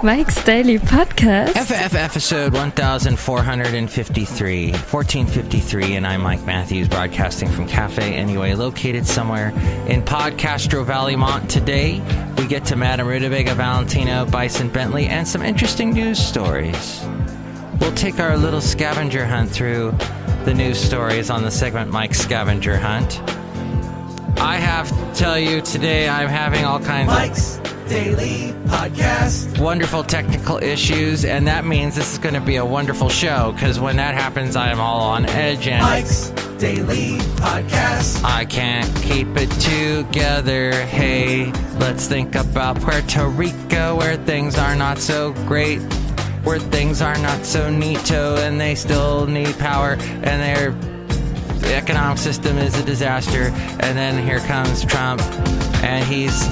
Mike's Daily Podcast. FF episode 1453, and I'm Mike Matthews, broadcasting from Cafe Anyway, located somewhere in Podcastro Valleymont. Today, we get to Madame Rutabaga, Valentino, Bison Bentley, and some interesting news stories. We'll take our little scavenger hunt through the news stories on the segment Mike's Scavenger Hunt. I have to tell you, today I'm having all kinds Mike's Daily Podcast. Wonderful technical issues, and that means this is going to be a wonderful show, because when that happens, I am all on edge, and Mike's Daily Podcast. I can't keep it together. Hey, let's think about Puerto Rico, where things are not so great, where things are not so neato, and they still need power, and their economic system is a disaster. And then here comes Trump, and he's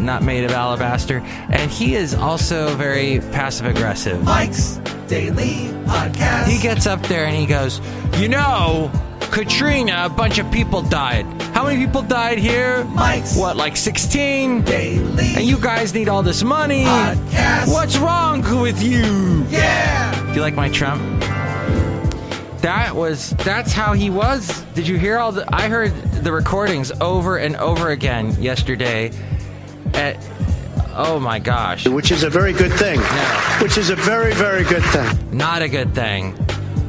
not made of alabaster, and he is also very passive-aggressive. Mike's Daily Podcast. He gets up there and he goes, you know, Katrina, a bunch of people died. How many people died here? Mike's What, like 16? Daily And you guys need all this money. Podcast. What's wrong with you? Yeah. Do you like my Trump? That's how he was. Did you hear I heard the recordings over and over again yesterday. Oh my gosh. Which is a very good thing. No. Which is a very, very good thing. Not a good thing.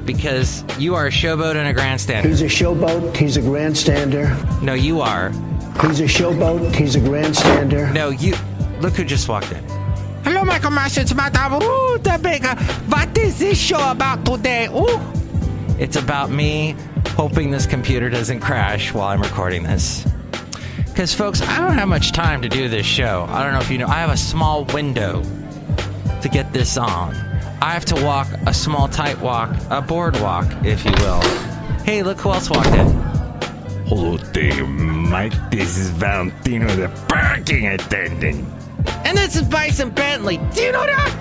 Because you are a showboat and a grandstander. He's a showboat. He's a grandstander. No, you are. He's a showboat. He's a grandstander. No, you. Look who just walked in. Hello, Michael Master. It's Madame Rutabaga. What is this show about today? Ooh. It's about me hoping this computer doesn't crash while I'm recording this. Because, folks, I don't have much time to do this show. I don't know if you know. I have a small window to get this on. I have to walk a small, tight walk, a boardwalk, if you will. Hey, look who else walked in. Hello there, Mike. This is Valentino, the parking attendant. And this is Bison Bentley. Do you know that?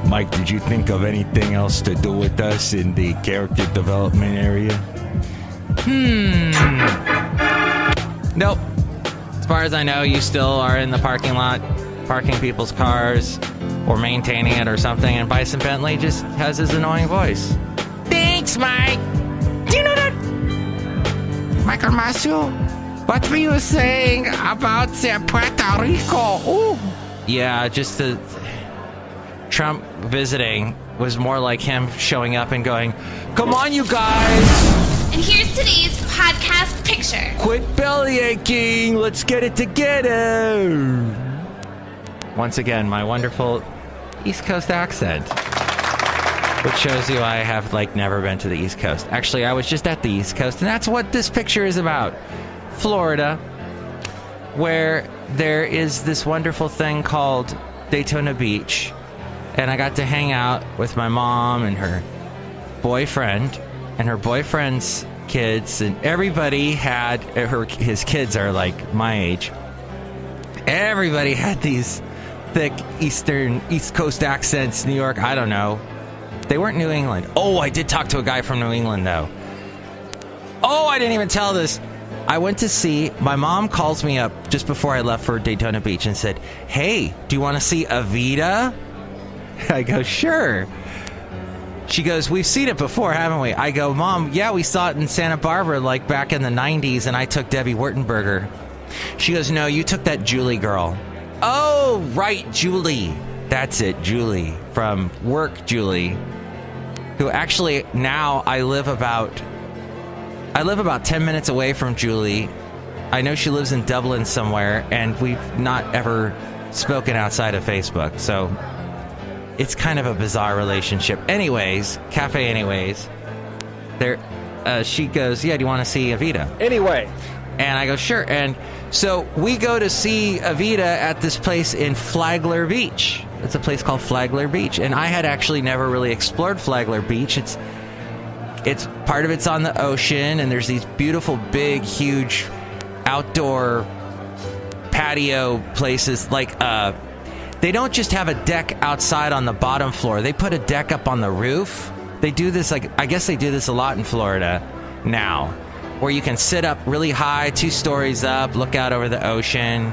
Mike, did you think of anything else to do with us in the character development area? Nope. As far as I know, you still are in the parking lot, parking people's cars, or maintaining it or something, and Bison Bentley just has his annoying voice. Thanks, Mike! Do you know that? Michael Masu, what were you saying about Puerto Rico? Ooh. Yeah, just the Trump visiting was more like him showing up and going, come on, you guys! And here's today's podcast picture. Quit belly aching. Let's get it together. Once again, my wonderful East Coast accent, which shows you I have never been to the East Coast. Actually, I was just at the East Coast, and that's what this picture is about. Florida, where there is this wonderful thing called Daytona Beach, and I got to hang out with my mom and her boyfriend and her boyfriend's kids, and everybody had his kids are like my age. Everybody had these thick East Coast accents. New York, I don't know. They weren't New England. Oh, I did talk to a guy from New England, though. Oh, I didn't even tell this. I went to see, my mom calls me up just before I left for Daytona Beach and said, hey, do you want to see Evita? I go, sure. She goes, we've seen it before, haven't we? I go, Mom, yeah, we saw it in Santa Barbara back in the 90s, and I took Debbie Wurtenberger. She goes, no, you took that Julie girl. Oh, right, Julie. That's it, Julie. From work, Julie. Who actually, now I live about 10 minutes away from Julie. I know she lives in Dublin somewhere, and we've not ever spoken outside of Facebook, so it's kind of a bizarre relationship. Anyways, Cafe Anyways, she goes, yeah, do you want to see Evita? Anyway. And I go, sure. And so we go to see Evita at this place in Flagler Beach. It's a place called Flagler Beach. And I had actually never really explored Flagler Beach. It's part of it's on the ocean, and there's these beautiful, big, huge outdoor patio places. They don't just have a deck outside on the bottom floor. They put a deck up on the roof. They do this, I guess they do this a lot in Florida now, where you can sit up really high, 2 stories up, look out over the ocean,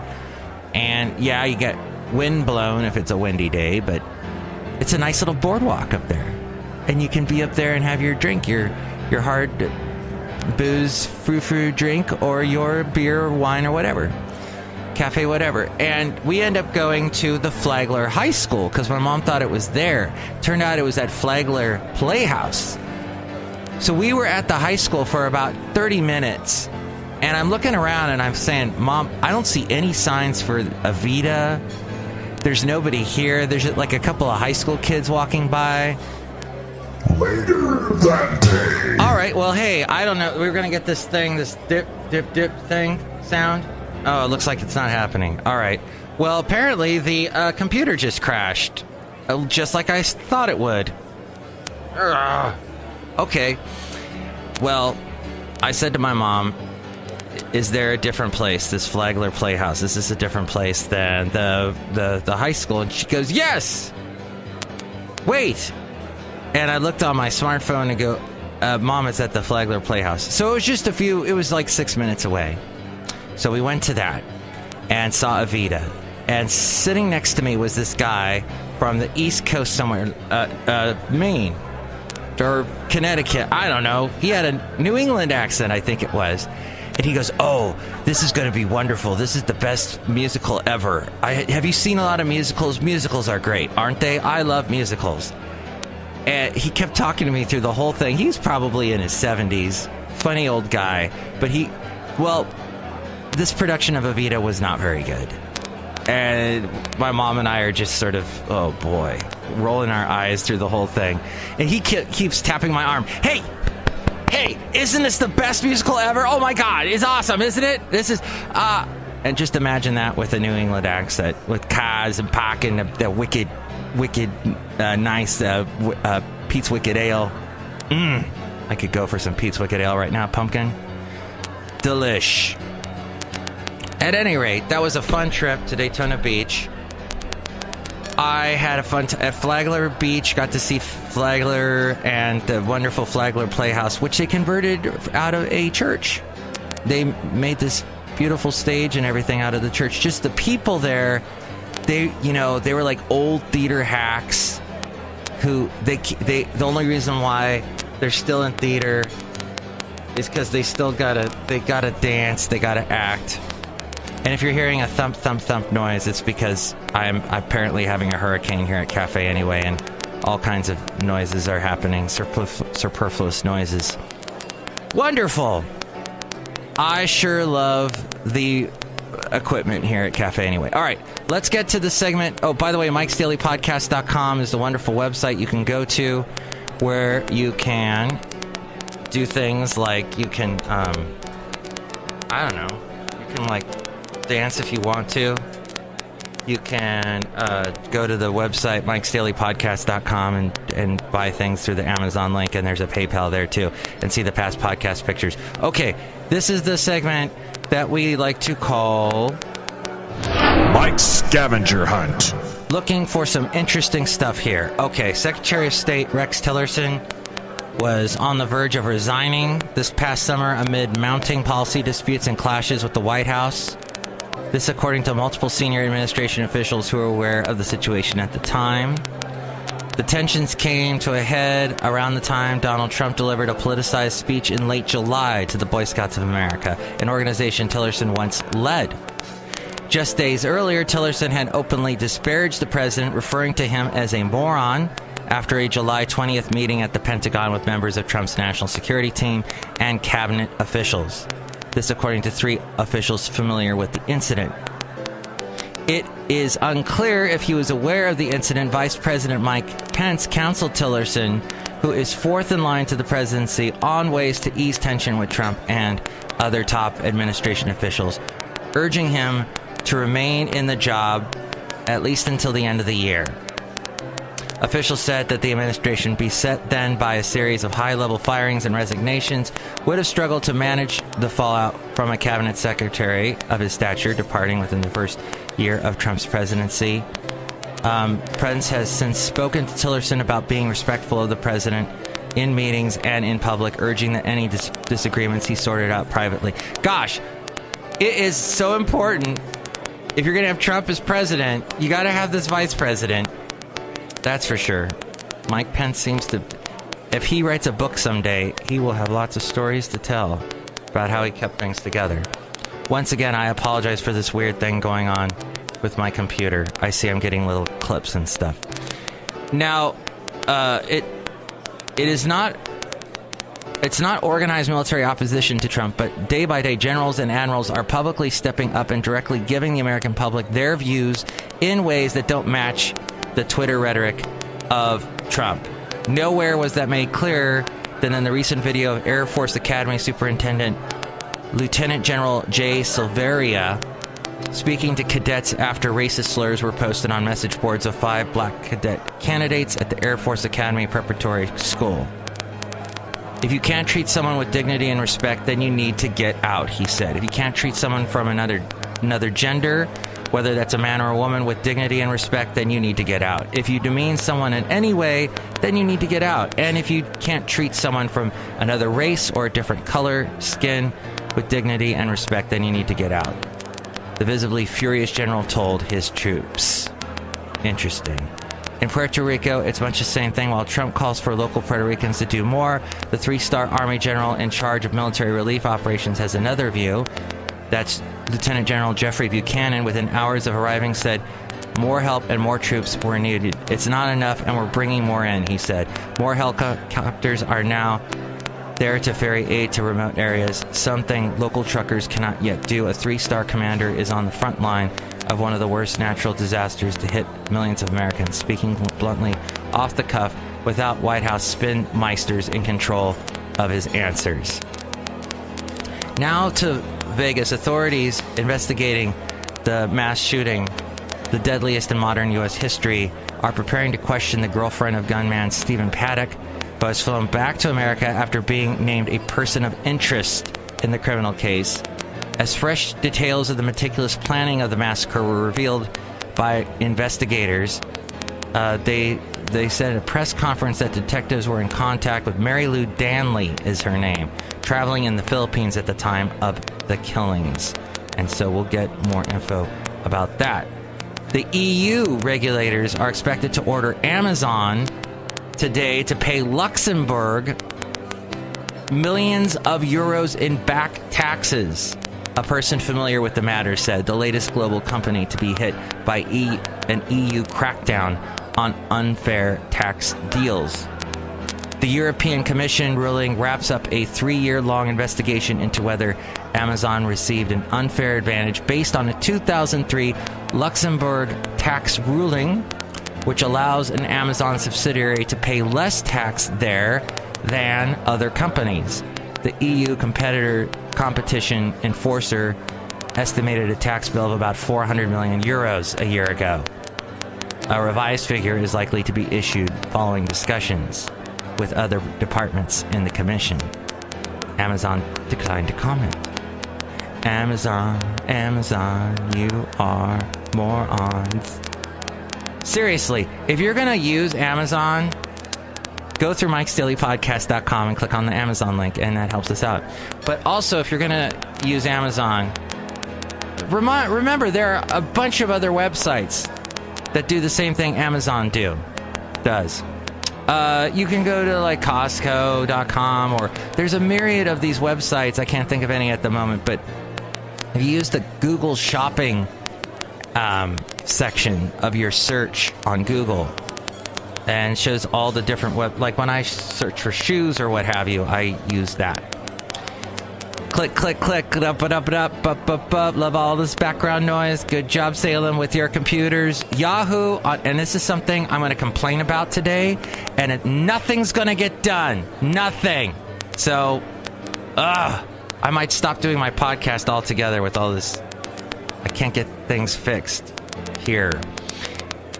and yeah, you get wind blown if it's a windy day, but it's a nice little boardwalk up there. And you can be up there and have your drink, your hard booze, frou-frou drink, or your beer or wine or whatever. Cafe, whatever. And we end up going to the Flagler High School because my mom thought it was there. Turned out it was at Flagler Playhouse. So we were at the high school for about 30 minutes. And I'm looking around and I'm saying, Mom, I don't see any signs for Avita. There's nobody here. There's like a couple of high school kids walking by. Later that day. All right, well, hey, I don't know. We're going to get this thing, this dip, dip, dip thing sound. Oh, it looks like it's not happening. All right. Well, apparently the computer just crashed, just like I thought it would. Ugh. Okay. Well, I said to my mom, is there a different place, this Flagler Playhouse? Is this a different place than the high school? And she goes, yes! Wait! And I looked on my smartphone and go, Mom, it's at the Flagler Playhouse. So it was just it was like 6 minutes away. So we went to that and saw Avita. And sitting next to me was this guy from the East Coast somewhere, Maine or Connecticut. I don't know. He had a New England accent, I think it was. And he goes, oh, this is going to be wonderful. This is the best musical ever. Have you seen a lot of musicals? Musicals are great, aren't they? I love musicals. And he kept talking to me through the whole thing. He's probably in his 70s. Funny old guy. But this production of Avita was not very good. And my mom and I are just sort of, oh boy, rolling our eyes through the whole thing. And he keeps tapping my arm. Hey, isn't this the best musical ever? Oh my God, it's awesome, isn't it? This is, and just imagine that with a New England accent, with Kaz and Pac and the wicked, nice Pete's Wicked Ale. I could go for some Pete's Wicked Ale right now, pumpkin. Delish. At any rate, that was a fun trip to Daytona Beach. I had a fun at Flagler Beach, got to see Flagler and the wonderful Flagler Playhouse, which they converted out of a church. They made this beautiful stage and everything out of the church. Just the people there, they were like old theater hacks who the only reason why they're still in theater is because they gotta dance, they gotta act. And if you're hearing a thump, thump, thump noise, it's because I'm apparently having a hurricane here at Cafe anyway, and all kinds of noises are happening, superfluous noises. Wonderful! I sure love the equipment here at Cafe anyway. All right, let's get to the segment. Oh, by the way, MIKEs-DAILY-PODCAST.com is the wonderful website you can go to where you can do things like you can, I don't know, you can like dance if you want to. You can go to the website MIKEs-DAILY-PODCAST.com and buy things through the Amazon link, and there's a PayPal there too, and see the past podcast pictures. Okay, this is the segment that we like to call Mike's Scavenger Hunt. Looking for some interesting stuff here. Okay, Secretary of State Rex Tillerson was on the verge of resigning this past summer amid mounting policy disputes and clashes with the White House. This according to multiple senior administration officials who were aware of the situation at the time. The tensions came to a head around the time Donald Trump delivered a politicized speech in late July to the Boy Scouts of America, an organization Tillerson once led. Just days earlier, Tillerson had openly disparaged the president, referring to him as a moron, after a July 20th meeting at the Pentagon with members of Trump's national security team and cabinet officials. This according to 3 officials familiar with the incident. It is unclear if he was aware of the incident. Vice President Mike Pence counseled Tillerson, who is 4th in line to the presidency, on ways to ease tension with Trump and other top administration officials, urging him to remain in the job at least until the end of the year. Officials said that the administration, beset then by a series of high-level firings and resignations, would have struggled to manage the fallout from a cabinet secretary of his stature departing within the first year of Trump's presidency. Pence has since spoken to Tillerson about being respectful of the president in meetings and in public, urging that any disagreements he sorted out privately. Gosh, it is so important If you're going to have Trump as president, you got to have this vice president. That's for sure. Mike Pence seems to... If he writes a book someday, he will have lots of stories to tell about how he kept things together. Once again, I apologize for this weird thing going on with my computer. I see I'm getting little clips and stuff. Now, it's not organized military opposition to Trump, but day by day, generals and admirals are publicly stepping up and directly giving the American public their views in ways that don't match the Twitter rhetoric of Trump. Nowhere was that made clearer than in the recent video of Air Force Academy Superintendent Lieutenant General Jay Silveria speaking to cadets after racist slurs were posted on message boards of 5 black cadet candidates at the Air Force Academy Preparatory School. If you can't treat someone with dignity and respect, then you need to get out, he said. If you can't treat someone from another gender, whether that's a man or a woman, with dignity and respect, then you need to get out. If you demean someone in any way, then you need to get out. And if you can't treat someone from another race or a different color, skin, with dignity and respect, then you need to get out. The visibly furious general told his troops. Interesting. In Puerto Rico, it's much the same thing. While Trump calls for local Puerto Ricans to do more, the 3-star Army general in charge of military relief operations has another view. That's Lieutenant General Jeffrey Buchanan, within hours of arriving, said more help and more troops were needed. It's not enough, and we're bringing more in, he said. More helicopters are now there to ferry aid to remote areas, something local truckers cannot yet do. A 3-star commander is on the front line of one of the worst natural disasters to hit millions of Americans, speaking bluntly, off the cuff, without White House spin meisters in control of his answers. Now to Vegas. Authorities investigating the mass shooting, the deadliest in modern U.S. history, are preparing to question the girlfriend of gunman Stephen Paddock, who was flown back to America after being named a person of interest in the criminal case. As fresh details of the meticulous planning of the massacre were revealed by investigators, they said at a press conference that detectives were in contact with Mary Lou Danley, is her name, traveling in the Philippines at the time of the killings. And so we'll get more info about that. The EU regulators are expected to order Amazon today to pay Luxembourg millions of euros in back taxes. A person familiar with the matter said the latest global company to be hit by an EU crackdown on unfair tax deals. The European Commission ruling wraps up a 3-year-long investigation into whether Amazon received an unfair advantage based on a 2003 Luxembourg tax ruling, which allows an Amazon subsidiary to pay less tax there than other companies. The EU competition enforcer estimated a tax bill of about 400 million euros a year ago. A revised figure is likely to be issued following discussions with other departments in the commission. Amazon declined to comment. Amazon, you are morons. Seriously, if you're going to use Amazon, go through MIKEs-DAILY-PODCAST.com and click on the Amazon link, and that helps us out. But also, if you're going to use Amazon, remember there are a bunch of other websites that do the same thing Amazon does. You can go to like Costco.com, or there's a myriad of these websites. I can't think of any at the moment, but if you use the Google Shopping section of your search on Google, and shows all the different like when I search for shoes or what have you, I use that. Click, click, click, up, love all this background noise. Good job, Salem, with your computers. Yahoo, and this is something I'm going to complain about today, and nothing's going to get done. Nothing. So, I might stop doing my podcast altogether with all this. I can't get things fixed here.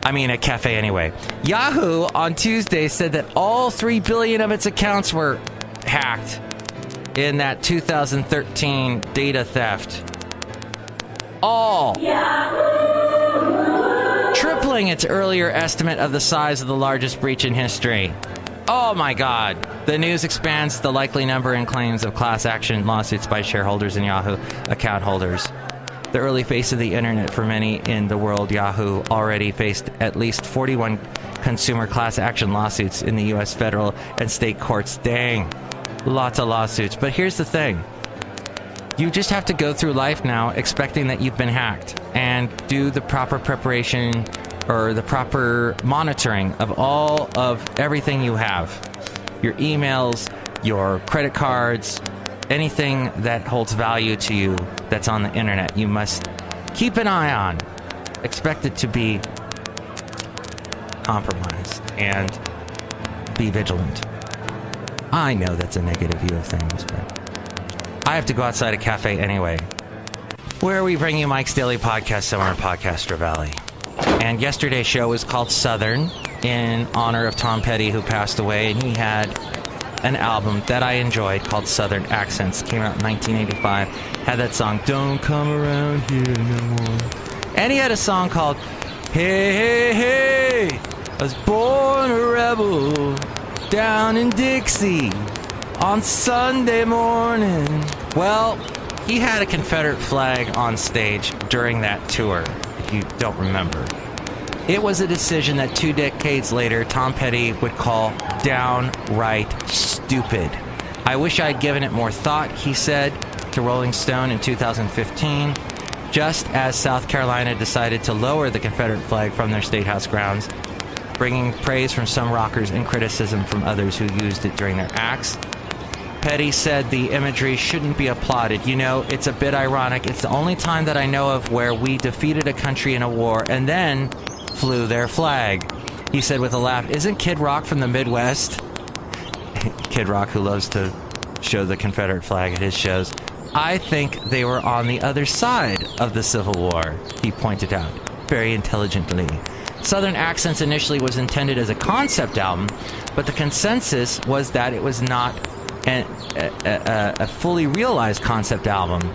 I mean, at Cafe anyway. Yahoo on Tuesday said that all 3 billion of its accounts were hacked in that 2013 data theft. All. Yahoo! Tripling its earlier estimate of the size of the largest breach in history. Oh my God. The news expands the likely number and claims of class action lawsuits by shareholders and Yahoo account holders. The early face of the internet for many in the world, Yahoo already faced at least 41 consumer class action lawsuits in the U.S. federal and state courts. Dang, lots of lawsuits. But here's the thing. You just have to go through life now expecting that you've been hacked and do the proper preparation or the proper monitoring of all of everything you have. Your emails, your credit cards, anything that holds value to you that's on the internet, you must keep an eye on. Expect it to be compromised and be vigilant. I know that's a negative view of things, but I have to go outside a cafe anyway, where we bring you Mike's Daily Podcast somewhere in Podcaster Valley. And yesterday's show was called Southern in honor of Tom Petty, who passed away, and he had an album that I enjoyed called Southern Accents. Came out in 1985. Had that song, Don't Come Around Here No More. And he had a song called Hey, Hey, Hey, I was born a rebel down in Dixie on Sunday morning. Well, he had a Confederate flag on stage during that tour, if you don't remember. It was a decision that 2 decades later, Tom Petty would call downright stupid. I wish I'd given it more thought, he said to Rolling Stone in 2015, just as South Carolina decided to lower the Confederate flag from their state house grounds, bringing praise from some rockers and criticism from others who used it during their acts. Petty said the imagery shouldn't be applauded. You know, it's a bit ironic. It's the only time that I know of where we defeated a country in a war and then flew their flag. He said with a laugh, isn't Kid Rock from the Midwest? Kid Rock, who loves to show the Confederate flag at his shows. I think they were on the other side of the Civil War, he pointed out, very intelligently. Southern Accents initially was intended as a concept album, but the consensus was that it was not a fully realized concept album.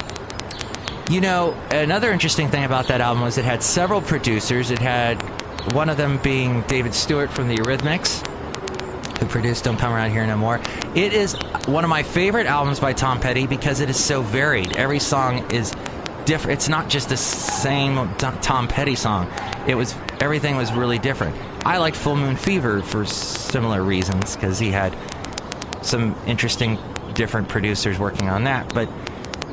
You know, another interesting thing about that album was it had several producers. It had one of them being David Stewart from the Eurythmics, who produced Don't Come Around Here No More. It is one of my favorite albums by Tom Petty because it is so varied. Every song is different. It's not just the same Tom Petty song. Everything was really different. I liked Full Moon Fever for similar reasons because he had some interesting different producers working on that, but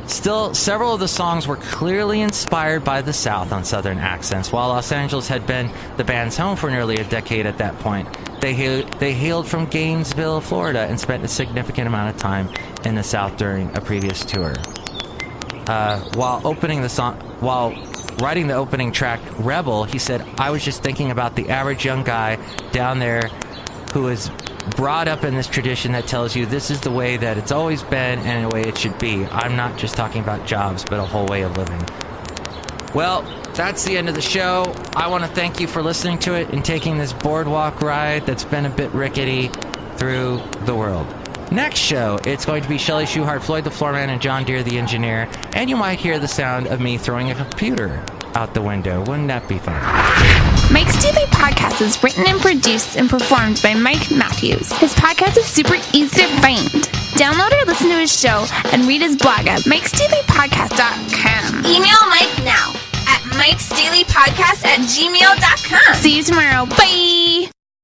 still, several of the songs were clearly inspired by the South on Southern Accents. While Los Angeles had been the band's home for nearly a decade at that point, they hailed from Gainesville, Florida, and spent a significant amount of time in the South during a previous tour. While writing the opening track, Rebel, he said, I was just thinking about the average young guy down there who is brought up in this tradition that tells you this is the way that it's always been and the way it should be. I'm not just talking about jobs, but a whole way of living. Well, that's the end of the show. I want to thank you for listening to it and taking this boardwalk ride that's been a bit rickety through the world. Next show, it's going to be Shelley Shuhart, Floyd the Floorman, and John Deere the Engineer, and you might hear the sound of me throwing a computer out the window. Wouldn't that be fun? Mike's Daily Podcast is written and produced and performed by Mike Matthews. His podcast is super easy to find. Download or listen to his show and read his blog at MIKEs-DAILY-PODCAST.com. Email Mike now at MIKES-DAILY-PODCAST@gmail.com. See you tomorrow. Bye!